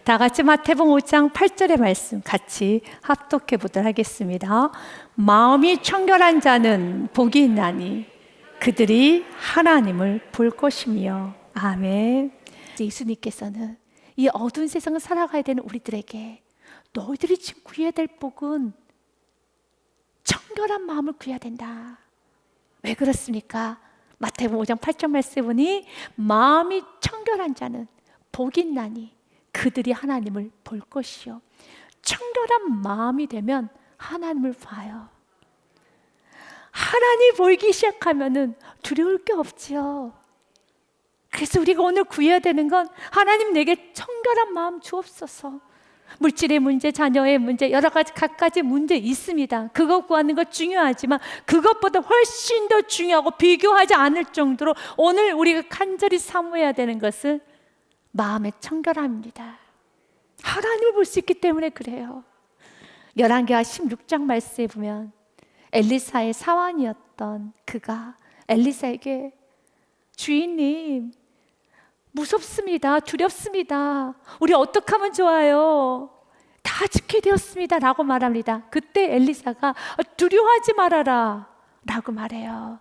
다 같이 마태복음 5장 8절의 말씀 같이 합독해 보도록 하겠습니다. 마음이 청결한 자는 복이 있나니 그들이 하나님을 볼 것이며. 아멘. 예수님께서는 이 어두운 세상을 살아가야 되는 우리들에게 너희들이 지금 구해야 될 복은 청결한 마음을 구해야 된다. 왜 그렇습니까? 마태복음 5장 8절 말씀에 보니 마음이 청결한 자는 복이 있나니 그들이 하나님을 볼 것이요. 청결한 마음이 되면 하나님을 봐요. 하나님 보이기 시작하면은 두려울 게 없지요. 그래서 우리가 오늘 구해야 되는 건 하나님 내게 청결한 마음 주옵소서. 물질의 문제, 자녀의 문제, 여러 가지 갖가지 문제 있습니다. 그거 구하는 것 중요하지만 그것보다 훨씬 더 중요하고 비교하지 않을 정도로 오늘 우리가 간절히 사모해야 되는 것은 마음의 청결함입니다. 하나님을 볼 수 있기 때문에 그래요. 열왕기하 16장 말씀에 보면 엘리사의 사환이었던 그가 엘리사에게 주인님 무섭습니다. 두렵습니다. 우리 어떻게 하면 좋아요? 다 죽게 되었습니다 라고 말합니다. 그때 엘리사가 두려워하지 말아라 라고 말해요.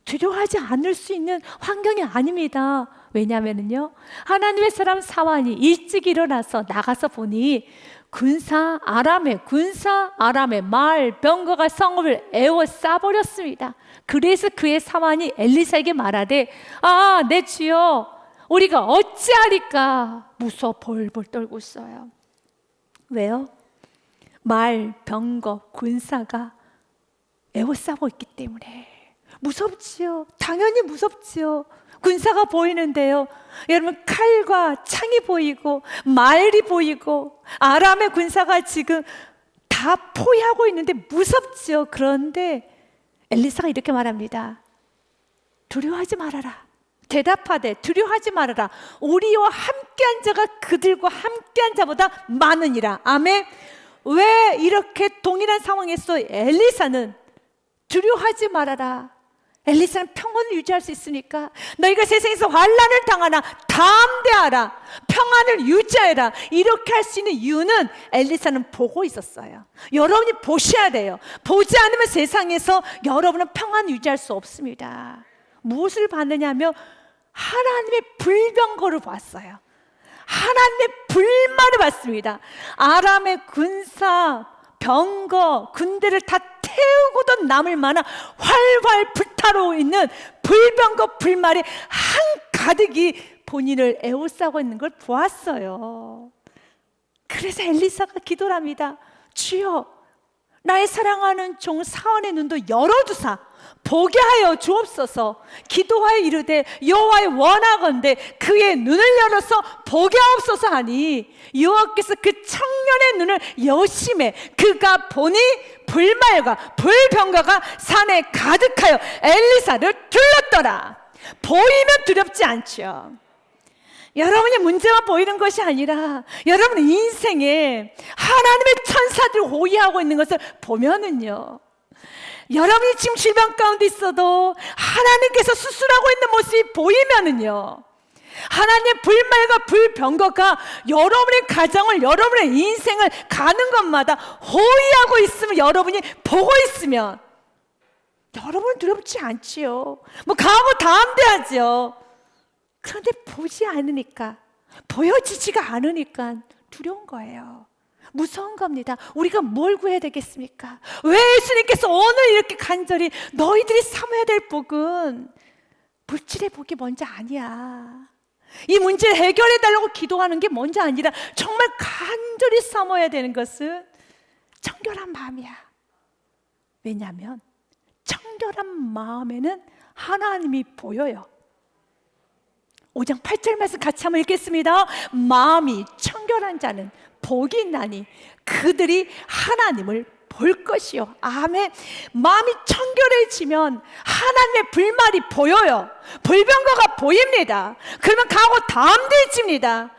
두려워하지 않을 수 있는 환경이 아닙니다. 왜냐하면요, 하나님의 사람 사환이 일찍 일어나서 나가서 보니 군사 아람의 말 병거가 성읍을 에워싸버렸습니다. 그래서 그의 사환이 엘리사에게 말하되 내 주여 우리가 어찌하리까 무서워 벌벌 떨고 있어요. 왜요? 말, 병거, 군사가 에워싸고 있기 때문에 무섭지요. 당연히 무섭지요. 군사가 보이는데요, 여러분 칼과 창이 보이고 말이 보이고 아람의 군사가 지금 다 포위하고 있는데 무섭지요. 그런데 엘리사가 이렇게 말합니다. 두려워하지 말아라. 대답하되 두려워하지 말아라. 우리와 함께한 자가 그들과 함께한 자보다 많으니라. 아멘. 왜 이렇게 동일한 상황에서 엘리사는 두려워하지 말아라, 엘리사는 평온을 유지할 수 있으니까 너희가 세상에서 환난을 당하나 담대하라, 평안을 유지하라, 이렇게 할 수 있는 이유는 엘리사는 보고 있었어요. 여러분이 보셔야 돼요. 보지 않으면 세상에서 여러분은 평안을 유지할 수 없습니다. 무엇을 봤느냐 하면 하나님의 불병거를 봤어요. 하나님의 불말을 봤습니다. 아람의 군사, 병거, 군대를 다 태우고도 남을 만한 활활 불타오르고 있는 불병거 불말이 한가득이 본인을 에워싸고 있는 걸 보았어요. 그래서 엘리사가 기도를 합니다. 주여 나의 사랑하는 종 사원의 눈도 열어두사 보게 하여 주옵소서. 기도하여 이르되 여호와의 원하건대 그의 눈을 열어서 보게 하옵소서 하니 여호와께서 그 청년의 눈을 여심해 그가 보니 불말과 불병거가 산에 가득하여 엘리사를 둘렀더라. 보이면 두렵지 않죠. 여러분의 문제만 보이는 것이 아니라 여러분의 인생에 하나님의 천사들이 호위하고 있는 것을 보면은요, 여러분이 지금 질병 가운데 있어도 하나님께서 수술하고 있는 모습이 보이면은요, 하나님의 불말과 불병거가 여러분의 가정을, 여러분의 인생을 가는 것마다 호위하고 있으면, 여러분이 보고 있으면 여러분은 두렵지 않지요. 강하고 담대하죠. 그런데 보지 않으니까, 보여지지가 않으니까 두려운 거예요. 무서운 겁니다. 우리가 뭘 구해야 되겠습니까? 왜 예수님께서 오늘 이렇게 간절히 너희들이 삼아야 될 복은 물질의 복이 먼저 아니야. 이 문제를 해결해 달라고 기도하는 게 먼저 아니라 정말 간절히 삼아야 되는 것은 청결한 마음이야. 왜냐하면 청결한 마음에는 하나님이 보여요. 5장 8절 말씀 같이 한번 읽겠습니다. 마음이 청결한 자는 복이 있나니 그들이 하나님을 볼 것이요. 아멘. 마음이 청결해지면 하나님의 불말이 보여요. 불병거가 보입니다. 그러면 강하고 담대해집니다.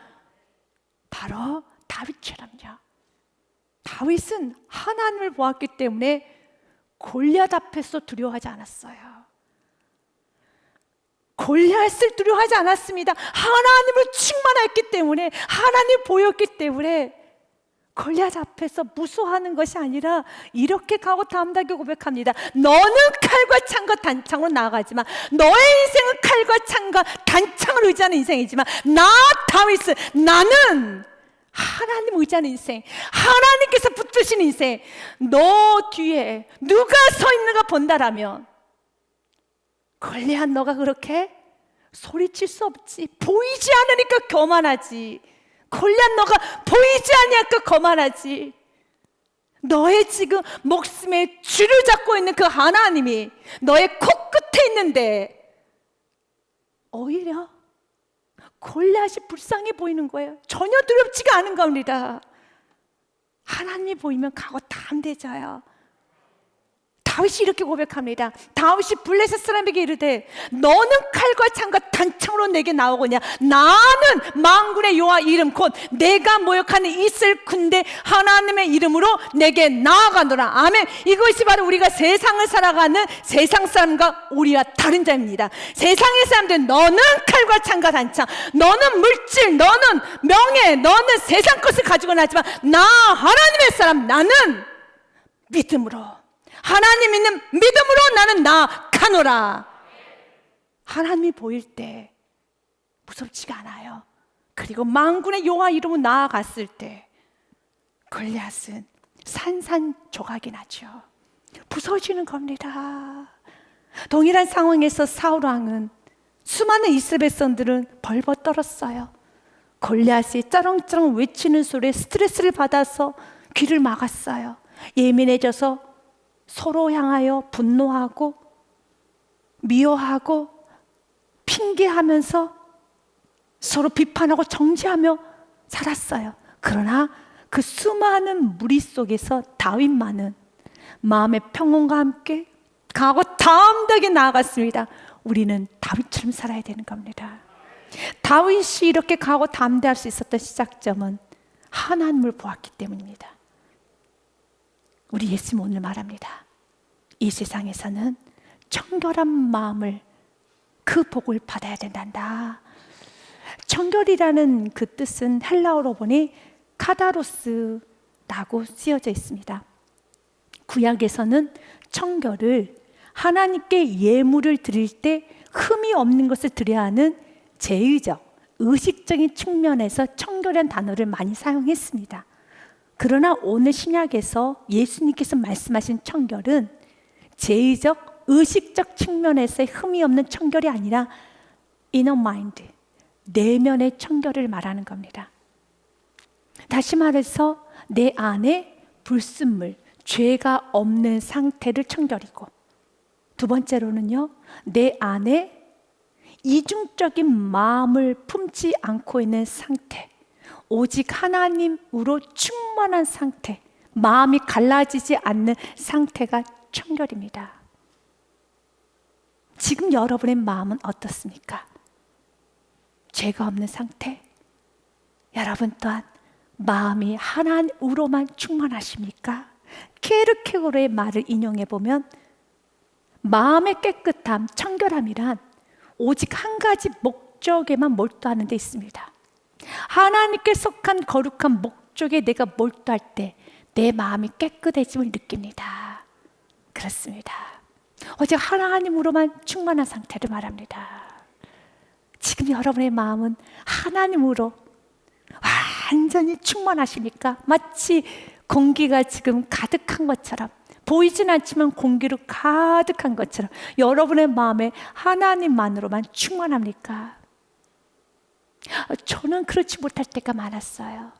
바로 다윗처럼요. 다윗은 하나님을 보았기 때문에 골리앗 앞에서 두려워하지 않았어요. 골리앗을 두려워하지 않았습니다. 하나님을 충만했기 때문에, 하나님을 보였기 때문에 골리앗 앞에서 무서워하는 것이 아니라 이렇게 가고 담대하게 고백합니다. 너는 칼과 창과 단창으로 나아가지만, 너의 인생은 칼과 창과 단창을 의지하는 인생이지만, 나 다윗은, 나는 하나님 의지하는 인생, 하나님께서 붙드신 인생, 너 뒤에 누가 서 있는가 본다라면, 골리앗 너가 그렇게 소리칠 수 없지. 보이지 않으니까 교만하지. 골리앗 너가 보이지 않으니까 거만하지. 너의 지금 목숨에 쥐를 잡고 있는 그 하나님이 너의 코끝에 있는데 오히려 골리앗이 불쌍해 보이는 거예요. 전혀 두렵지가 않은 겁니다. 하나님이 보이면 가고 담대해져요. 다윗이 이렇게 고백합니다. 다윗이 블레셋 사람에게 이르되 너는 칼과 창과 단창으로 내게 나오거냐. 나는 만군의 여호와 이름 곧 내가 모욕하는 이스라엘 군대 하나님의 이름으로 내게 나아가노라. 아멘. 이것이 바로 우리가 세상을 살아가는 세상 사람과 우리와 다른 점입니다. 세상의 사람들은 너는 칼과 창과 단창, 너는 물질, 너는 명예, 너는 세상 것을 가지고 나지만 나 하나님의 사람, 나는 믿음으로, 하나님 있는 믿음으로 나는 나아가노라. 하나님이 보일 때 무섭지가 않아요. 그리고 만군의 여호와 이름으로 나아갔을 때 골리앗은 산산조각이 나죠. 부서지는 겁니다. 동일한 상황에서 사울 왕은, 수많은 이스라엘 백성들은 벌벌 떨었어요. 골리앗이 쩌렁쩌렁 외치는 소리에 스트레스를 받아서 귀를 막았어요. 예민해져서 서로 향하여 분노하고 미워하고 핑계하면서 서로 비판하고 정죄하며 살았어요. 그러나 그 수많은 무리 속에서 다윗만은 마음의 평온과 함께 가고 담대하게 나아갔습니다. 우리는 다윗처럼 살아야 되는 겁니다. 다윗이 이렇게 가고 담대할 수 있었던 시작점은 하나님을 보았기 때문입니다. 우리 예수님 오늘 말합니다. 이 세상에서는 청결한 마음을, 그 복을 받아야 된단다. 청결이라는 그 뜻은 헬라어로 보니 카다로스라고 쓰여져 있습니다. 구약에서는 청결을 하나님께 예물을 드릴 때 흠이 없는 것을 드려야 하는 제의적, 의식적인 측면에서 청결이라는 단어를 많이 사용했습니다. 그러나 오늘 신약에서 예수님께서 말씀하신 청결은 제의적, 의식적 측면에서의 흠이 없는 청결이 아니라 inner mind, 내면의 청결을 말하는 겁니다. 다시 말해서 내 안에 불순물, 죄가 없는 상태를 청결이고, 두 번째로는요, 내 안에 이중적인 마음을 품지 않고 있는 상태, 오직 하나님으로 충만한 상태, 마음이 갈라지지 않는 상태가 청결입니다. 지금 여러분의 마음은 어떻습니까? 죄가 없는 상태? 여러분 또한 마음이 하나님으로만 충만하십니까? 케르케고르의 말을 인용해 보면 마음의 깨끗함, 청결함이란 오직 한 가지 목적에만 몰두하는 데 있습니다. 하나님께 속한 거룩한 목적에 내가 몰두할 때 내 마음이 깨끗해짐을 느낍니다. 그렇습니다. 오직 하나님으로만 충만한 상태를 말합니다. 지금 여러분의 마음은 하나님으로 완전히 충만하십니까? 마치 공기가 지금 가득한 것처럼, 보이진 않지만 공기로 가득한 것처럼 여러분의 마음에 하나님만으로만 충만합니까? 저는 그렇지 못할 때가 많았어요.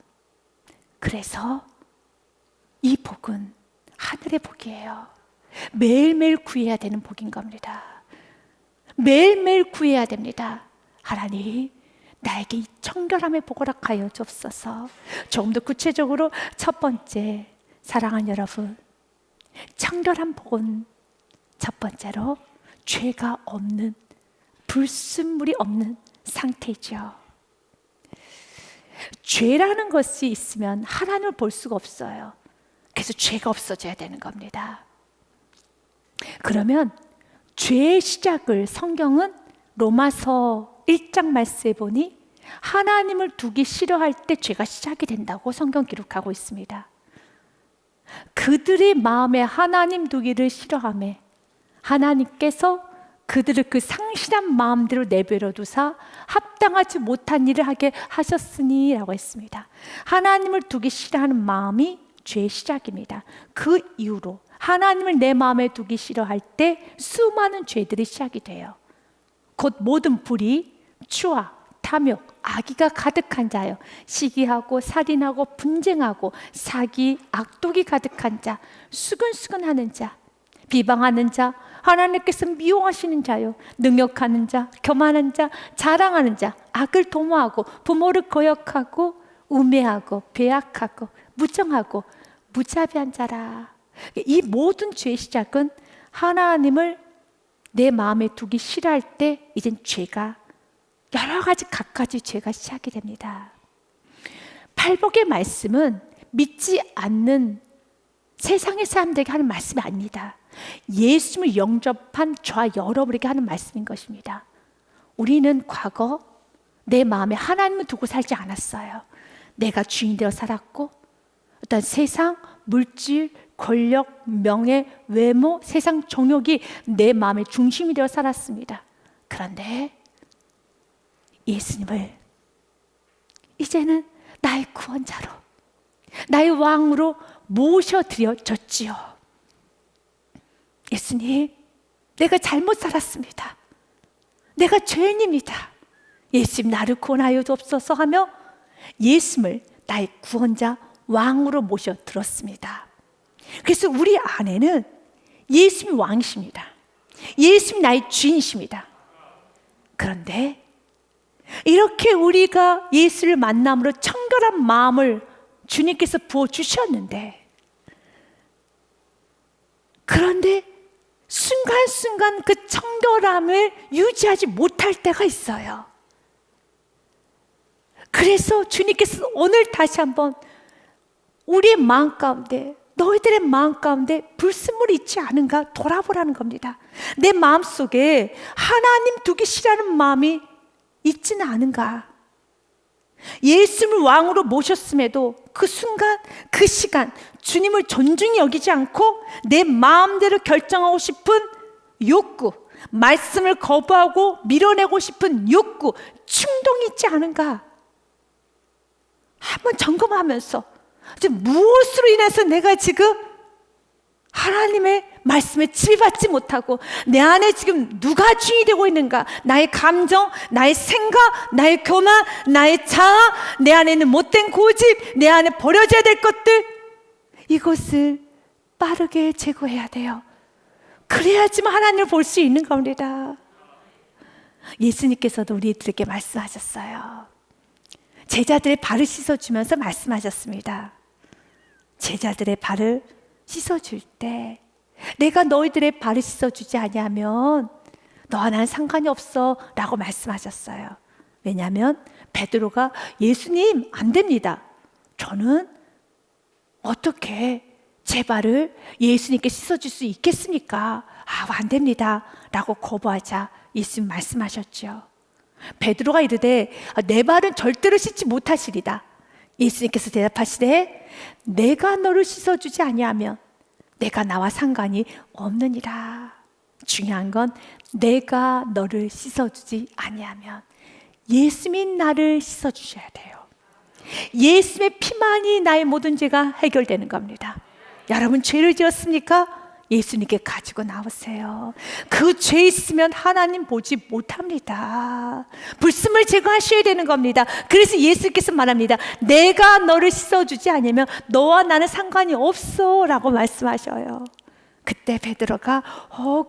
그래서 이 복은 하늘의 복이에요. 매일매일 구해야 되는 복인 겁니다. 매일매일 구해야 됩니다. 하나님, 나에게 이 청결함의 복을 허락하여 주옵소서. 조금 더 구체적으로 첫 번째, 사랑하는 여러분, 청결한 복은 첫 번째로 죄가 없는, 불순물이 없는 상태죠. 죄라는 것이 있으면 하나님을 볼 수가 없어요. 그래서 죄가 없어져야 되는 겁니다. 그러면 죄의 시작을 성경은 로마서 1장 말씀에 보니 하나님을 두기 싫어할 때 죄가 시작이 된다고 성경 기록하고 있습니다. 그들이 마음에 하나님 두기를 싫어하매 하나님께서 그들을 그 상실한 마음대로 내버려 두사 합당하지 못한 일을 하게 하셨으니 라고 했습니다. 하나님을 두기 싫어하는 마음이 죄의 시작입니다. 그 이후로 하나님을 내 마음에 두기 싫어할 때 수많은 죄들이 시작이 돼요. 곧 모든 불의, 추악, 탐욕, 악의가 가득한 자요, 시기하고 살인하고 분쟁하고 사기, 악독이 가득한 자, 수근수근하는 자, 비방하는 자, 하나님께서 미워하시는 자요, 능욕하는 자, 교만한 자, 자랑하는 자, 악을 도모하고 부모를 거역하고 우매하고 배악하고 무정하고 무자비한 자라. 이 모든 죄의 시작은 하나님을 내 마음에 두기 싫어할 때 이젠 죄가 여러 가지 갖가지 죄가 시작이 됩니다. 팔복의 말씀은 믿지 않는 세상의 사람들에게 하는 말씀이 아닙니다. 예수님을 영접한 저와 여러분에게 하는 말씀인 것입니다. 우리는 과거 내 마음에 하나님을 두고 살지 않았어요. 내가 주인 되어 살았고 어떤 세상, 물질, 권력, 명예, 외모, 세상 정욕이 내 마음의 중심이 되어 살았습니다. 그런데 예수님을 이제는 나의 구원자로, 나의 왕으로 모셔드려졌지요. 예수님, 내가 잘못 살았습니다. 내가 죄인입니다. 예수님, 나를 구원하여 주옵소서 하며 예수님을 나의 구원자, 왕으로 모셔들었습니다. 그래서 우리 안에는 예수님이 왕이십니다. 예수님이 나의 주인이십니다. 그런데 이렇게 우리가 예수를 만남으로 청결한 마음을 주님께서 부어주셨는데, 그런데 순간순간 그 청결함을 유지하지 못할 때가 있어요. 그래서 주님께서 오늘 다시 한번 우리의 마음 가운데, 너희들의 마음 가운데 불순물이 있지 않은가 돌아보라는 겁니다. 내 마음속에 하나님 두기 싫어하는 마음이 있지는 않은가. 예수님을 왕으로 모셨음에도 그 순간, 그 시간 주님을 존중히 여기지 않고 내 마음대로 결정하고 싶은 욕구, 말씀을 거부하고 밀어내고 싶은 욕구, 충동이 있지 않은가. 한번 점검하면서 지금 무엇으로 인해서 내가 지금 하나님의 말씀에 지배받지 못하고 내 안에 지금 누가 주인이 되고 있는가. 나의 감정, 나의 생각, 나의 교만, 나의 자아, 내 안에 있는 못된 고집, 내 안에 버려져야 될 것들, 이것을 빠르게 제거해야 돼요. 그래야지만 하나님을 볼 수 있는 겁니다. 예수님께서도 우리들에게 말씀하셨어요. 제자들의 발을 씻어주면서 말씀하셨습니다. 제자들의 발을 씻어줄 때 내가 너희들의 발을 씻어주지 아니하면 너와 나는 상관이 없어 라고 말씀하셨어요. 왜냐하면 베드로가 예수님 안 됩니다. 저는 어떻게 제 발을 예수님께 씻어줄 수 있겠습니까? 안 됩니다 라고 거부하자 예수님 말씀하셨죠. 베드로가 이르되 내 발은 절대로 씻지 못하시리다. 예수님께서 대답하시되 내가 너를 씻어주지 아니하면 내가 나와 상관이 없느니라. 중요한 건 내가 너를 씻어주지 아니하면 예수님이 나를 씻어주셔야 돼요. 예수님의 피만이 나의 모든 죄가 해결되는 겁니다. 여러분 죄를 지었습니까? 예수님께 가지고 나오세요. 그 죄 있으면 하나님 보지 못합니다. 불순물 제거하셔야 되는 겁니다. 그래서 예수께서 말합니다. 내가 너를 씻어주지 않으면 너와 나는 상관이 없어 라고 말씀하셔요. 그때 베드로가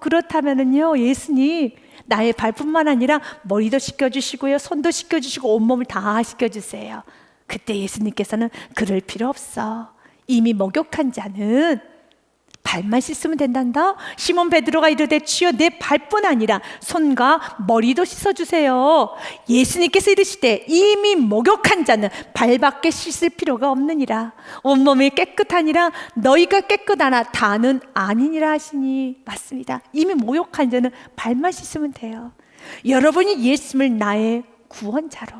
그렇다면은요 예수님 나의 발뿐만 아니라 머리도 씻겨주시고요 손도 씻겨주시고 온몸을 다 씻겨주세요. 그때 예수님께서는 그럴 필요 없어. 이미 목욕한 자는 발만 씻으면 된단다. 시몬 베드로가 이르되 주여 내 발뿐 아니라 손과 머리도 씻어주세요. 예수님께서 이르시되 이미 목욕한 자는 발밖에 씻을 필요가 없느니라. 온몸이 깨끗하니라 너희가 깨끗하나 다는 아니니라 하시니. 맞습니다. 이미 목욕한 자는 발만 씻으면 돼요. 여러분이 예수님을 나의 구원자로,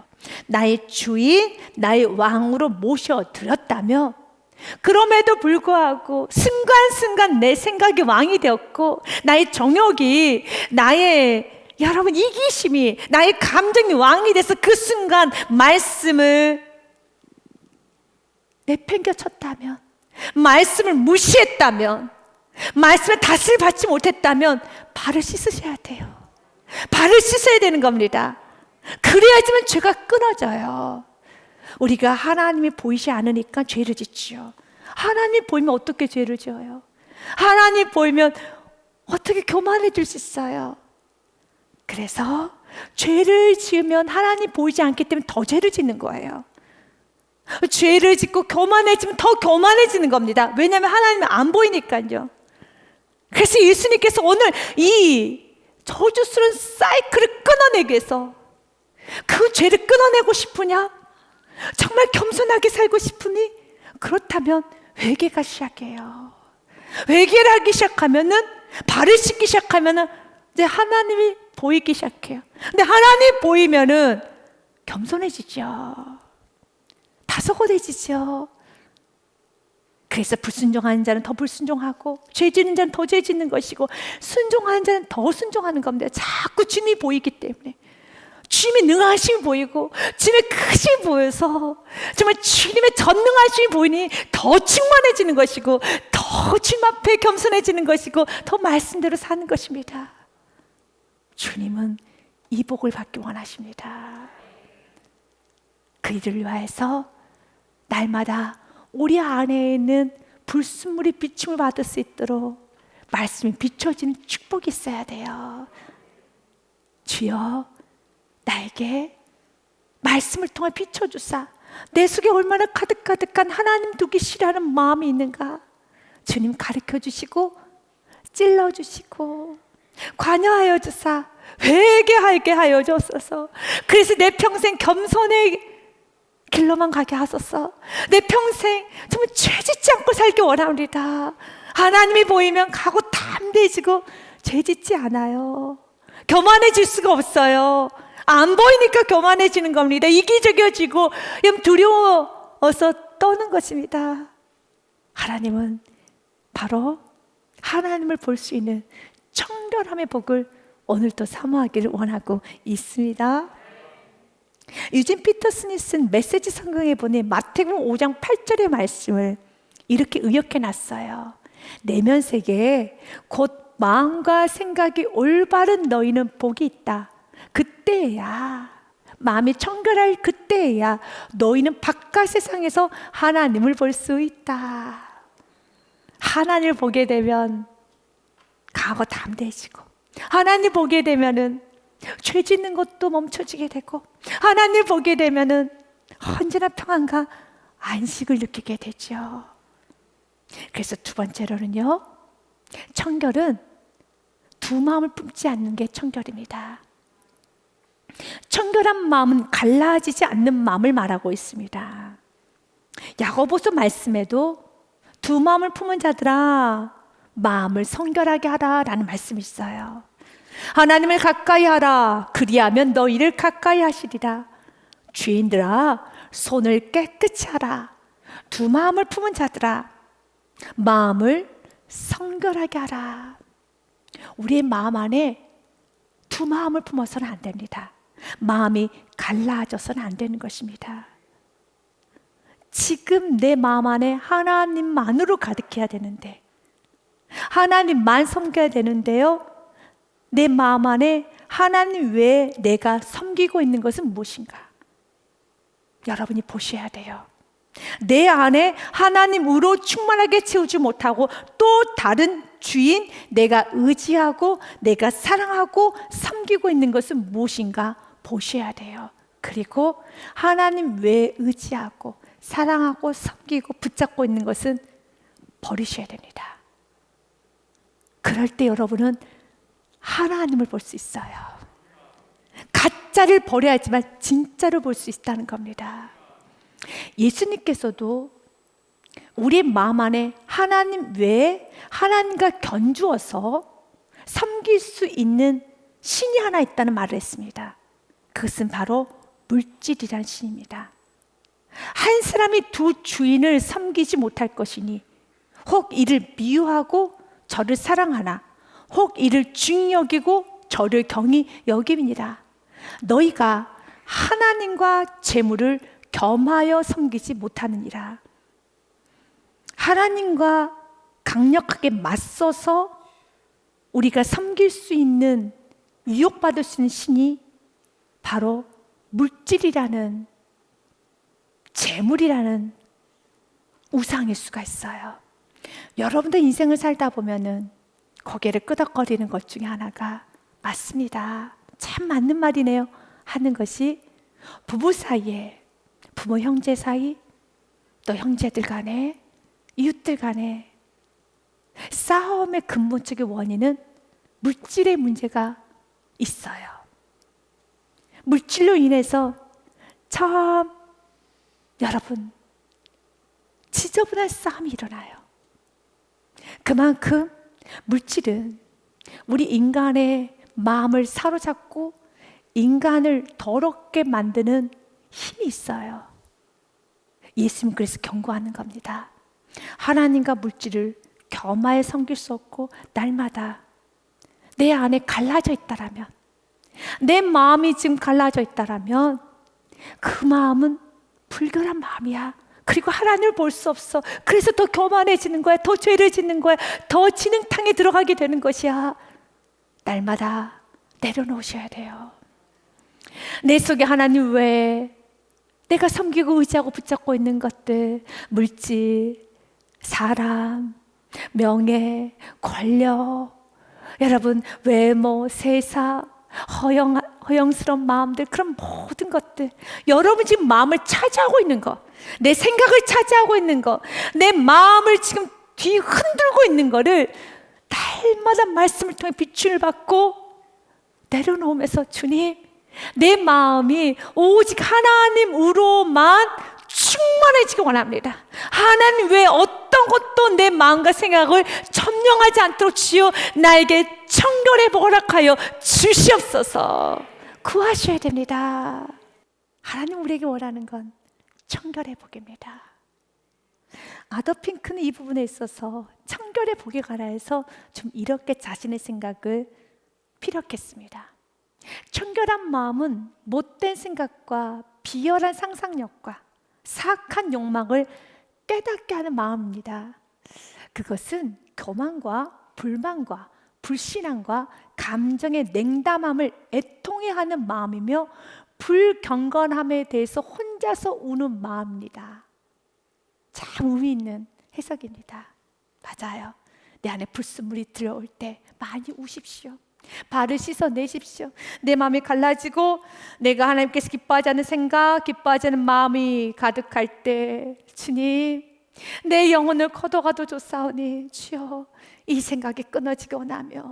나의 주인, 나의 왕으로 모셔드렸다며, 그럼에도 불구하고 순간순간 내 생각이 왕이 되었고, 나의 정욕이, 나의 여러분 이기심이, 나의 감정이 왕이 돼서 그 순간 말씀을 내팽겨쳤다면, 말씀을 무시했다면, 말씀에 다스를 받지 못했다면 발을 씻으셔야 돼요. 발을 씻어야 되는 겁니다. 그래야지만 죄가 끊어져요. 우리가 하나님이 보이지 않으니까 죄를 짓지요. 하나님이 보이면 어떻게 죄를 지어요? 하나님이 보이면 어떻게 교만해질 수 있어요? 그래서 죄를 지으면 하나님 보이지 않기 때문에 더 죄를 짓는 거예요. 죄를 짓고 교만해지면 더 교만해지는 겁니다. 왜냐하면 하나님은 안 보이니까요. 그래서 예수님께서 오늘 이 저주스러운 사이클을 끊어내기 위해서, 그 죄를 끊어내고 싶으냐? 정말 겸손하게 살고 싶으니? 그렇다면 회개가 시작해요. 회개를 하기 시작하면은, 발을 씻기 시작하면은 이제 하나님이 보이기 시작해요. 근데 하나님 보이면은 겸손해지죠. 다소곳해지죠. 그래서 불순종하는 자는 더 불순종하고, 죄 짓는 자는 더 죄 짓는 것이고, 순종하는 자는 더 순종하는 겁니다. 자꾸 주님이 보이기 때문에. 주님의 능하심이 보이고, 주님의 크심이 보여서 정말 주님의 전능하심이 보이니 더 충만해지는 것이고, 더 주님 앞에 겸손해지는 것이고, 더 말씀대로 사는 것입니다. 주님은 이 복을 받기 원하십니다. 그 일을 위하여서 날마다 우리 안에 있는 불순물이 비춤을 받을 수 있도록 말씀이 비춰지는 축복이 있어야 돼요. 주여, 나에게 말씀을 통해 비춰주사 내 속에 얼마나 가득가득한 하나님 두기 싫어하는 마음이 있는가 주님 가르쳐 주시고 찔러주시고 관여하여 주사 회개하게 하여 주소서. 그래서 내 평생 겸손의 길로만 가게 하소서. 내 평생 정말 죄짓지 않고 살기 원합니다. 하나님이 보이면 가고 담대해지고 죄짓지 않아요. 교만해질 수가 없어요. 안 보이니까 교만해지는 겁니다. 이기적이어지고 두려워서 떠는 것입니다. 하나님은 바로 하나님을 볼 수 있는 청결함의 복을 오늘도 사모하기를 원하고 있습니다. 유진 피터슨이 쓴 메시지 성경에 보니 마태복음 5장 8절의 말씀을 이렇게 의역해 놨어요. 내면 세계에 곧 마음과 생각이 올바른 너희는 복이 있다. 그때야, 마음이 청결할 그때야 너희는 바깥 세상에서 하나님을 볼 수 있다. 하나님을 보게 되면 강하고 담대해지고, 하나님 보게 되면은 죄 짓는 것도 멈춰지게 되고, 하나님 보게 되면은 언제나 평안과 안식을 느끼게 되죠. 그래서 두 번째로는요, 청결은 두 마음을 품지 않는 게 청결입니다. 청결한 마음은 갈라지지 않는 마음을 말하고 있습니다. 야고보서 말씀에도 두 마음을 품은 자들아 마음을 성결하게 하라 라는 말씀이 있어요. 하나님을 가까이 하라, 그리하면 너희를 가까이 하시리라. 죄인들아 손을 깨끗이 하라. 두 마음을 품은 자들아 마음을 성결하게 하라. 우리의 마음 안에 두 마음을 품어서는 안 됩니다. 마음이 갈라져서는 안 되는 것입니다. 지금 내 마음 안에 하나님만으로 가득해야 되는데, 하나님만 섬겨야 되는데요, 내 마음 안에 하나님 외에 내가 섬기고 있는 것은 무엇인가? 여러분이 보셔야 돼요. 내 안에 하나님으로 충만하게 채우지 못하고 또 다른 주인, 내가 의지하고 내가 사랑하고 섬기고 있는 것은 무엇인가 보셔야 돼요. 그리고 하나님 외에 의지하고 사랑하고 섬기고 붙잡고 있는 것은 버리셔야 됩니다. 그럴 때 여러분은 하나님을 볼 수 있어요. 가짜를 버려야지만 진짜를 볼 수 있다는 겁니다. 예수님께서도 우리 마음 안에 하나님 외에 하나님과 견주어서 섬길 수 있는 신이 하나 있다는 말을 했습니다. 그것은 바로 물질이란 신입니다. 한 사람이 두 주인을 섬기지 못할 것이니 혹 이를 미워하고 저를 사랑하나 혹 이를 중히 여기고 저를 경히 여김이니라. 너희가 하나님과 재물을 겸하여 섬기지 못하느니라. 하나님과 강력하게 맞서서 우리가 섬길 수 있는, 유혹받을 수 있는 신이 바로 물질이라는, 재물이라는 우상일 수가 있어요. 여러분들 인생을 살다 보면은 고개를 끄덕거리는 것 중에 하나가 맞습니다, 참 맞는 말이네요 하는 것이 부부 사이에, 부모 형제 사이, 또 형제들 간에, 이웃들 간에 싸움의 근본적인 원인은 물질의 문제가 있어요. 물질로 인해서 참 여러분 지저분한 싸움이 일어나요. 그만큼 물질은 우리 인간의 마음을 사로잡고 인간을 더럽게 만드는 힘이 있어요. 예수님 그래서 경고하는 겁니다. 하나님과 물질을 겸하여 섬길 수 없고 날마다 내 안에 갈라져 있다라면, 내 마음이 지금 갈라져 있다라면 그 마음은 불결한 마음이야. 그리고 하나님을 볼 수 없어. 그래서 더 교만해지는 거야. 더 죄를 짓는 거야. 더 진흙탕에 들어가게 되는 것이야. 날마다 내려놓으셔야 돼요. 내 속에 하나님 외에 내가 섬기고 의지하고 붙잡고 있는 것들, 물질, 사람, 명예, 권력, 여러분 외모, 세상, 허영스러운 마음들, 그런 모든 것들, 여러분 지금 마음을 차지하고 있는 거, 내 생각을 차지하고 있는 거, 내 마음을 지금 흔들고 있는 거를 날마다 말씀을 통해 비추를 받고 내려놓으면서, 주님 내 마음이 오직 하나님으로만 충만해지기 원합니다. 하나님 외에 어떤 것도 내 마음과 생각을 점령하지 않도록 주여 나에게 청결의 복을 허락하여 주시옵소서. 구하셔야 됩니다. 하나님 우리에게 원하는 건 청결의 복입니다. 아더 핑크는 이 부분에 있어서 청결의 복에 관하여서 좀 이렇게 자신의 생각을 피력했습니다. 청결한 마음은 못된 생각과 비열한 상상력과 사악한 욕망을 깨닫게 하는 마음입니다. 그것은 교만과 불만과 불신앙과 감정의 냉담함을 애통해하는 마음이며 불경건함에 대해서 혼자서 우는 마음입니다. 참 의미 있는 해석입니다. 맞아요. 내 안에 불순물이 들어올 때 많이 우십시오. 발을 씻어내십시오. 내 마음이 갈라지고 내가 하나님께서 기뻐하지 않는 생각, 기뻐하지 않는 마음이 가득할 때, 주님 내 영혼을 거둬가도 좋사오니 주여 이 생각이 끊어지기 원하며,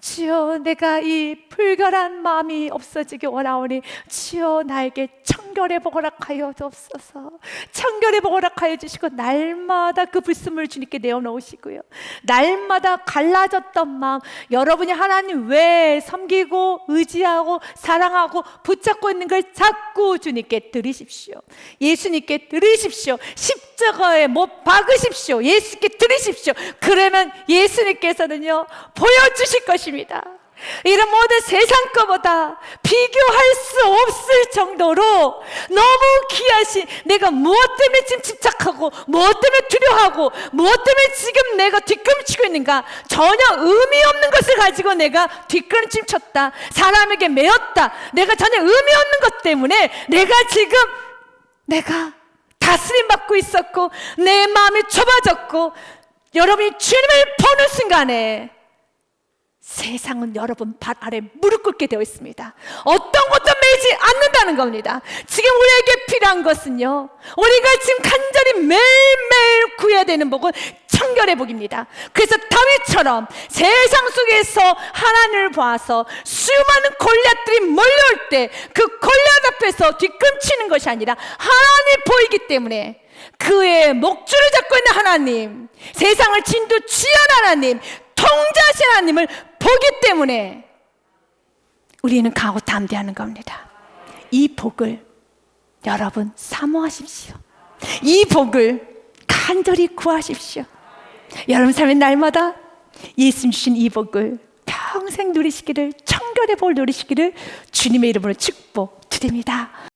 주여 내가 이 불결한 마음이 없어지기 원하오니 주여 나에게 청결의 복을 허락하여 주옵소서. 청결의 복을 허락하여 주시고 날마다 그 불순물을 주님께 내어놓으시고요, 날마다 갈라졌던 마음, 여러분이 하나님 외에 섬기고 의지하고 사랑하고 붙잡고 있는 걸 자꾸 주님께 드리십시오. 예수님께 드리십시오. 십자가에 못 박으십시오. 예수께 드리십시오. 그러면 예수님께서는요 보여주실 것입니다. 이런 모든 세상 것보다 비교할 수 없을 정도로 너무 귀하신, 내가 무엇 때문에 지금 집착하고 무엇 때문에 두려워하고 무엇 때문에 지금 내가 뒷걸음치고 있는가, 전혀 의미 없는 것을 가지고 내가 뒷걸음질 쳤다, 사람에게 매였다, 내가 전혀 의미 없는 것 때문에 내가 다스림 받고 있었고 내 마음이 좁아졌고, 여러분이 주님을 보는 순간에 세상은 여러분 발 아래 무릎 꿇게 되어 있습니다. 어떤 것도 매지 않는다는 겁니다. 지금 우리에게 필요한 것은요, 우리가 지금 간절히 매일매일 구해야 되는 복은 청결의 복입니다. 그래서 다윗처럼 세상 속에서 하나님을 봐서 수많은 골리앗들이 몰려올 때 그 골리앗 앞에서 뒤꿈치는 것이 아니라 하나님이 보이기 때문에, 그의 목줄을 잡고 있는 하나님, 세상을 진두지휘한 하나님, 통제하신 하나님을 보기 때문에 우리는 강하고 담대하는 겁니다. 이 복을 여러분 사모하십시오. 이 복을 간절히 구하십시오. 여러분 삶의 날마다 예수님 주신 이 복을 평생 누리시기를, 청결의 복을 누리시기를 주님의 이름으로 축복드립니다.